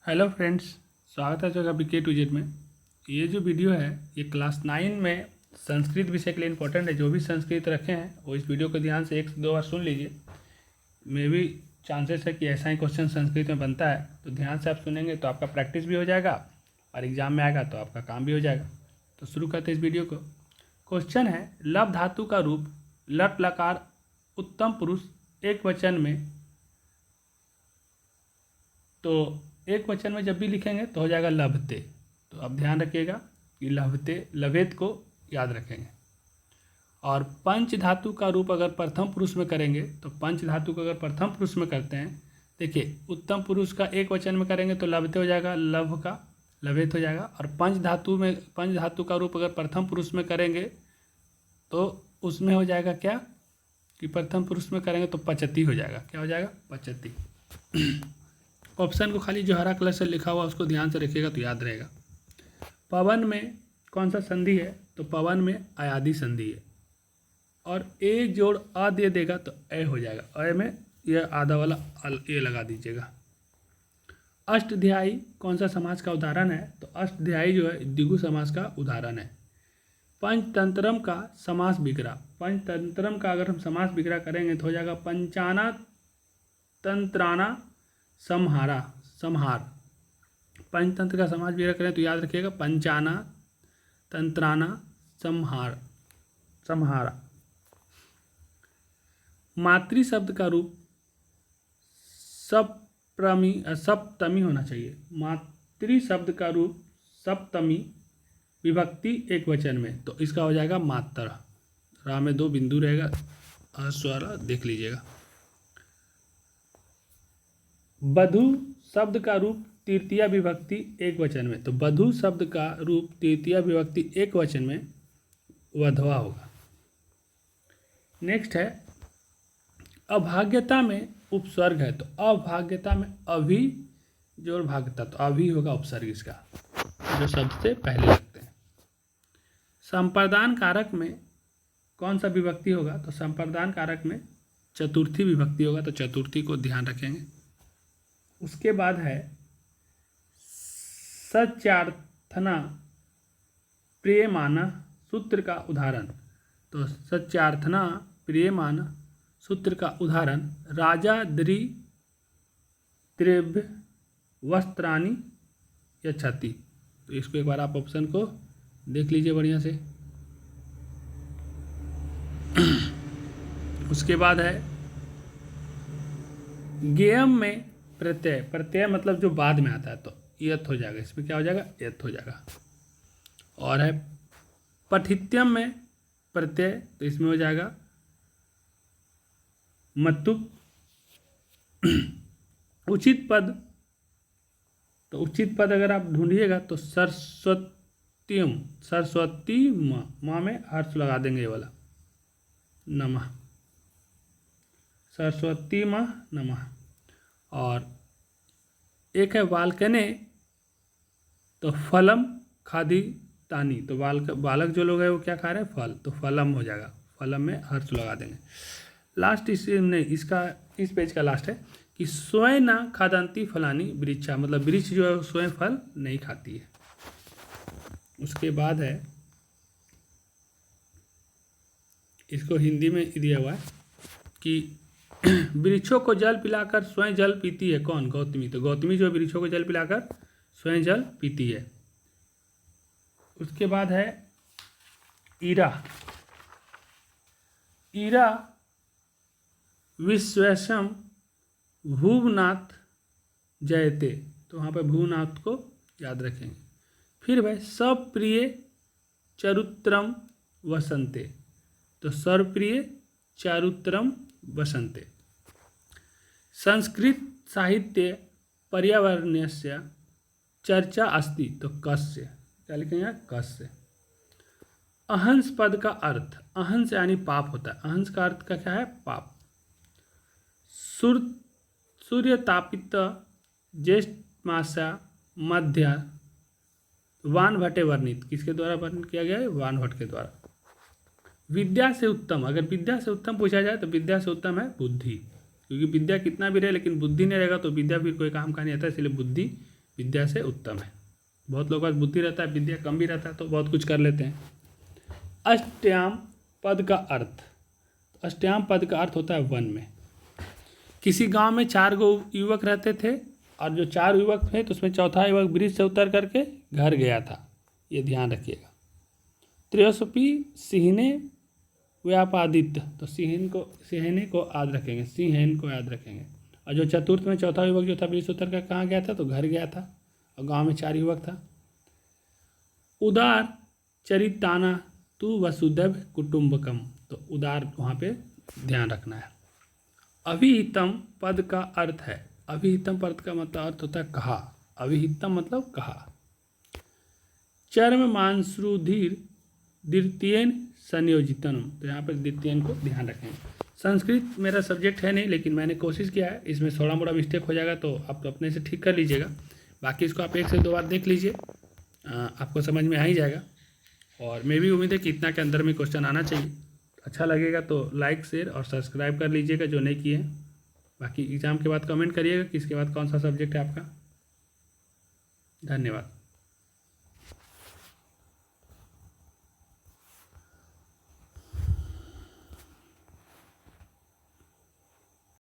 Hello friends, स्वागत है आपका BK2Z में। ये जो वीडियो है ये क्लास 9 में संस्कृत विषय के लिए इम्पोर्टेंट है। जो भी संस्कृत रखे हैं वो इस वीडियो को ध्यान से 1 से 2 बार सुन लीजिए। मे भी चांसेस है कि ऐसा ही क्वेश्चन संस्कृत में बनता है, तो ध्यान से आप सुनेंगे तो आपका प्रैक्टिस भी हो जाएगा और एग्जाम में आएगा तो आपका काम भी हो जाएगा। तो शुरू करते हैं इस वीडियो को। क्वेश्चन है, लव धातु का रूप लट लकार उत्तम पुरुष एक वचन में, तो एक वचन में जब भी लिखेंगे तो हो जाएगा लभते। तो अब ध्यान रखिएगा कि लभते लभेत को याद रखेंगे। और पंच धातु का रूप अगर प्रथम पुरुष में करेंगे तो पंच धातु को अगर प्रथम पुरुष में करते हैं, देखिए उत्तम पुरुष का एक वचन में करेंगे तो लभते हो जाएगा, लभ का लभेत हो जाएगा। और पंच धातु का रूप अगर प्रथम पुरुष में करेंगे तो उसमें हो जाएगा क्या कि प्रथम पुरुष में करेंगे तो पचती हो जाएगा। क्या हो जाएगा? पचती। ऑप्शन को खाली जो हरा कलर से लिखा हुआ उसको ध्यान से रखिएगा तो याद रहेगा। पवन में कौन सा संधि है? तो पवन में अयादि संधि है और ए जोड़ आ दे देगा तो ए हो जाएगा। ए में यह आधा वाला ए लगा दीजिएगा। अष्टध्यायी कौन सा समास का उदाहरण है? तो अष्टध्यायी जो है द्विगु समास का उदाहरण है। पंचतंत्रम का समास विग्रह, पंचतंत्रम का अगर हम समास विग्रह करेंगे तो हो जाएगा पंचाना तंत्राना समहारा समहार। पंचतंत्र का समास विग्रह करें तो याद रखिएगा पंचाना तंत्राना समहार समहारा। मातृ शब्द का रूप सप्तमी होना चाहिए। मातृ शब्द का रूप सप्तमी विभक्ति एक वचन में, तो इसका हो जाएगा मातर। रा में 2 बिंदु रहेगा, अस्वारा देख लीजिएगा। बधू शब्द का रूप तृतीया विभक्ति एक वचन में, तो बधू शब्द का रूप तृतीया विभक्ति एक वचन में वधवा होगा। नेक्स्ट है, अभाग्यता में उपसर्ग है, तो अभाग्यता में अभी जोड़ भाग्यता, तो अभी होगा उपसर्ग इसका जो सबसे पहले लगते हैं। संप्रदान कारक में कौन सा विभक्ति होगा? तो संप्रदान कारक में चतुर्थी विभक्ति होगा, तो चतुर्थी को ध्यान रखेंगे। उसके बाद है सच्यार्थना प्रियमाना सूत्र का उदाहरण, तो सच्यार्थना प्रियमाना सूत्र का उदाहरण राजा द्रिव्य वस्त्राणि यच्छति। तो इसको एक बार आप ऑप्शन को देख लीजिए बढ़िया से। उसके बाद है गेयम में प्रत्यय, प्रत्यय मतलब जो बाद में आता है, तो यथ हो जाएगा। इसमें क्या हो जाएगा? यथ हो जाएगा। और है पठित्यम में प्रत्यय, तो इसमें हो जाएगा मतुप। उचित पद, तो उचित पद अगर आप ढूंढिएगा तो सरस्वतीम, सरस्वती माँ में हर्ष लगा देंगे ये वाला, नमः, सरस्वती माँ नमः। और एक है बालकने, तो फलम खादी तानी, तो बालक जो लोग हैं वो क्या खा रहे हैं? फल, तो फलम हो जाएगा, फलम में हर्ष लगा देंगे। लास्ट इस पेज का लास्ट है कि स्वयं ना खादंती फलानी वृक्षा, मतलब वृक्ष जो है स्वयं फल नहीं खाती है। उसके बाद है, इसको हिंदी में दिया हुआ है कि वृक्षों को जल पिलाकर स्वयं जल पीती है कौन? गौतमी। तो गौतमी जो वृक्षों को जल पिलाकर स्वयं जल पीती है। उसके बाद है ईरा, ईरा विश्वेशम भुवनाथ जयते, तो वहाँ पर भुवनाथ को याद रखेंगे। फिर भाई सप्रिय चारुत्रम वसंते, तो सर्वप्रिय चारुत्रम वसंते। संस्कृत साहित्य पर्यावरणस्य चर्चा अस्ति, तो कस्य, क्या लिखेंगे? कस्य। अहंस पद का अर्थ, अहंस यानी पाप होता है, अहंस का अर्थ का क्या है? पाप। सूर्य तापित ज्येष्ठ मासा मध्य वान भट्टे वर्णित, किसके द्वारा वर्णित किया गया है? वान भट्ट के द्वारा। विद्या से उत्तम, अगर विद्या से उत्तम पूछा जाए तो विद्या से उत्तम है बुद्धि, क्योंकि विद्या कितना भी रहे लेकिन बुद्धि नहीं रहेगा तो विद्या फिर कोई काम का नहीं आता, इसलिए बुद्धि विद्या से उत्तम है। बहुत लोगों के पास बुद्धि रहता है, विद्या कम भी रहता है, तो बहुत कुछ कर लेते हैं। अष्टयाम पद का अर्थ, अष्टयाम पद का अर्थ होता है वन में। किसी गांव में 4 युवक रहते थे, और जो 4 युवक थे तो उसमें चौथा युवक ब्रिज से उतर करके घर गया था, ये ध्यान रखिएगा। त्रयोस्पी सिंहने व्यापादित, तो सिंहने को याद रखेंगे, सिंहन को याद रखेंगे। और जो चतुर्थ में चौथा युवक जो था ब्रिज से उतर कर कहाँ गया था, तो घर गया था, और गांव में 4 युवक था। उदार चरिताना तु वसुदैव कुटुंबकम, तो उदार वहाँ पे ध्यान रखना है। अभिहितम पद का अर्थ है, अभिहितम पद का मतलब अर्थ होता है कहा, अभिहितम मतलब कहा। चर्म मांसरुधिर द्वितीयन संयोजितम, तो यहाँ पर द्वितीयन को ध्यान रखेंगे। संस्कृत मेरा सब्जेक्ट है नहीं, लेकिन मैंने कोशिश किया है, इसमें थोड़ा मोड़ा मिस्टेक हो जाएगा तो आप अपने से ठीक कर लीजिएगा। बाकी इसको आप 1 से 2 बार देख लीजिए, आपको समझ में आ ही जाएगा। और मैं भी उम्मीद है कि इतना के अंदर में क्वेश्चन आना चाहिए। अच्छा लगेगा तो लाइक शेयर और सब्सक्राइब कर लीजिएगा जो नहीं किए हैं। बाकी एग्ज़ाम के बाद कमेंट करिएगा कि इसके बाद कौन सा सब्जेक्ट है आपका। धन्यवाद।